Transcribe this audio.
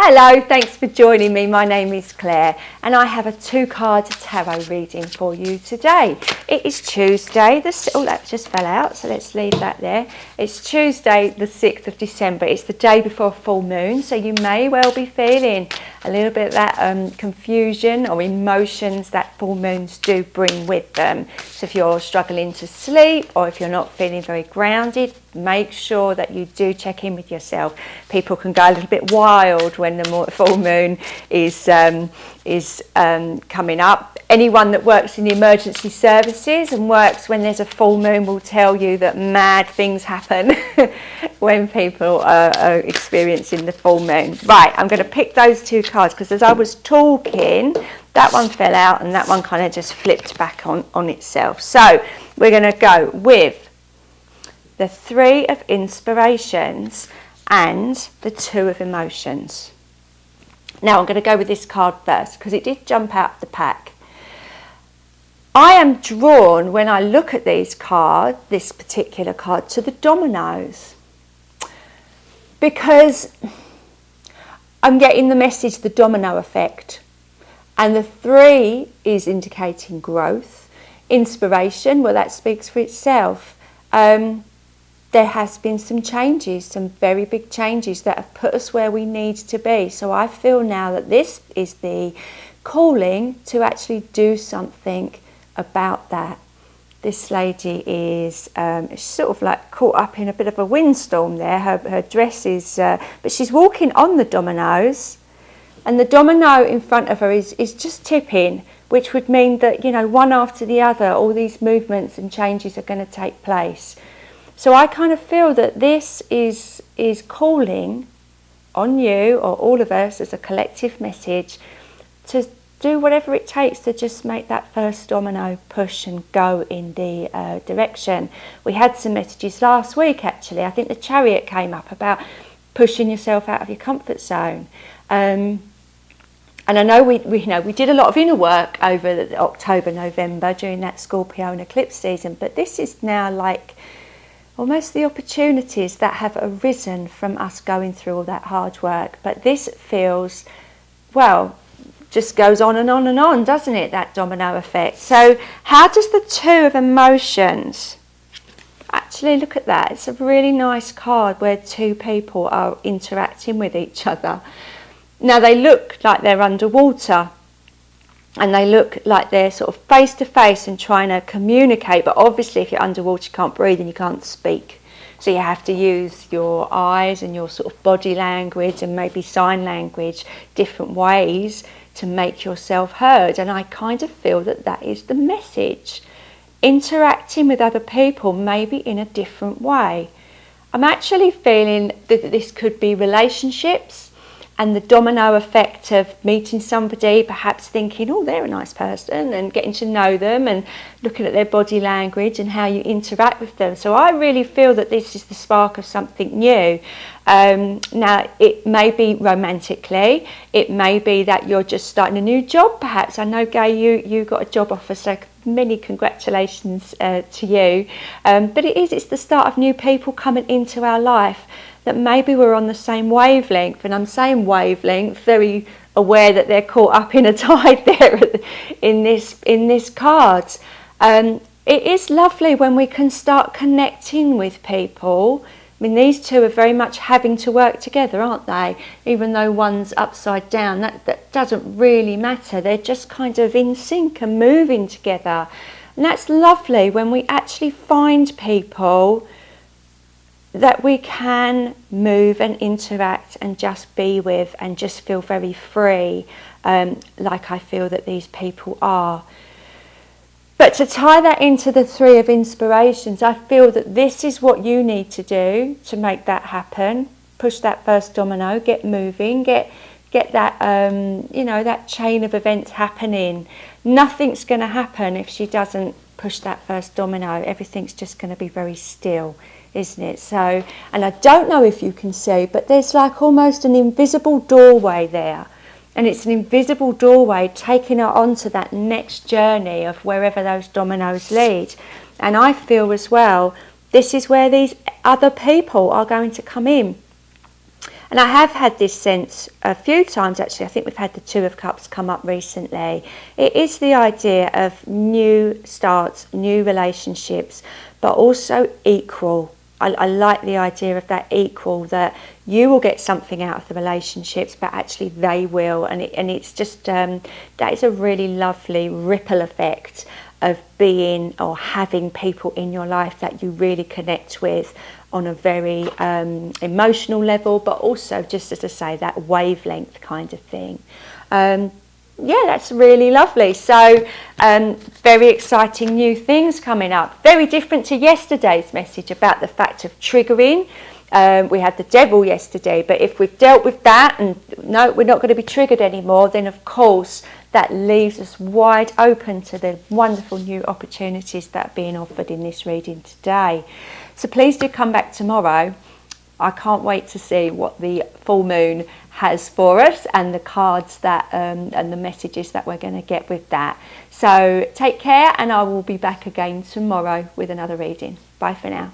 Hello, thanks for joining me. My name is Claire and I have a 2-card tarot reading for you today. It is Tuesday, that just fell out, so let's leave that there. It's Tuesday the 6th of December. It's the day before full moon, so you may well be feeling a little bit of that confusion or emotions that full moons do bring with them. So if you're struggling to sleep or if you're not feeling very grounded, make sure that you do check in with yourself. People can go a little bit wild when the full moon is coming up. Anyone that works in the emergency services and works when there's a full moon will tell you that mad things happen when people are experiencing the full moon. Right, I'm going to pick those 2 cards because as I was talking, that one fell out and that one kind of just flipped back on itself. So we're going to go with the 3 of Inspirations and the 2 of Emotions. Now I'm going to go with this card first because it did jump out of the pack. I am drawn when I look at these cards, this particular card, to the dominoes, because I'm getting the message, the domino effect, and the 3 is indicating growth, inspiration. Well, that speaks for itself. There has been some changes, some very big changes that have put us where we need to be. So I feel now that this is the calling to actually do something about that. This lady is sort of like caught up in a bit of a windstorm there. Her dress is, but she's walking on the dominoes, and the domino in front of her is just tipping, which would mean that, you know, one after the other, all these movements and changes are going to take place. So I kind of feel that this is calling on you, or all of us as a collective message, to do whatever it takes to just make that first domino push and go in the direction. We had some messages last week, actually. I think the Chariot came up about pushing yourself out of your comfort zone. And I know we did a lot of inner work over the October, November during that Scorpio and eclipse season, but this is now like almost the opportunities that have arisen from us going through all that hard work. But this feels, well, just goes on and on and on, doesn't it, that domino effect? So how does the 2 of Emotions, actually look at that, it's a really nice card where 2 people are interacting with each other. Now they look like they're underwater, and they look like they're sort of face to face and trying to communicate, but obviously if you're underwater you can't breathe and you can't speak. So you have to use your eyes and your sort of body language and maybe sign language, different ways to make yourself heard. And I kind of feel that that is the message. Interacting with other people, maybe in a different way. I'm actually feeling that this could be relationships, and the domino effect of meeting somebody, perhaps thinking, oh, they're a nice person, and getting to know them and looking at their body language and how you interact with them. So I really feel that this is the spark of something new. Now, it may be romantically, it may be that you're just starting a new job, perhaps. I know, Gay, you got a job offer, so many congratulations to you. But it's the start of new people coming into our life, that maybe we're on the same wavelength. And I'm saying wavelength, very aware that they're caught up in a tide there in this card. It is lovely when we can start connecting with people. I mean, these 2 are very much having to work together, aren't they? Even though one's upside down, that doesn't really matter. They're just kind of in sync and moving together. And that's lovely when we actually find people that we can move and interact and just be with and just feel very free, like I feel that these people are. But to tie that into the 3 of Inspirations, I feel that this is what you need to do to make that happen. Push that first domino, get moving, get that, that chain of events happening. Nothing's going to happen if she doesn't push that first domino. Everything's just going to be very still, isn't it? So, and I don't know if you can see, but there's like almost an invisible doorway there. And it's an invisible doorway taking her onto that next journey of wherever those dominoes lead. And I feel as well, this is where these other people are going to come in. And I have had this sense a few times actually. I think we've had the Two of Cups come up recently. It is the idea of new starts, new relationships, but also equal. I like the idea of that equal, that you will get something out of the relationships, but actually they will. And it's just, that is a really lovely ripple effect of being or having people in your life that you really connect with on a very emotional level, but also, just as I say, that wavelength kind of thing. Yeah, that's really lovely. So very exciting new things coming up. Very different to yesterday's message about the fact of triggering. We had the devil yesterday, but if we've dealt with that and no, we're not going to be triggered anymore, then of course that leaves us wide open to the wonderful new opportunities that are being offered in this reading today. So please do come back tomorrow. I can't wait to see what the full moon has for us and the cards that and the messages that we're going to get with that. So take care, and I will be back again tomorrow with another reading. Bye for now.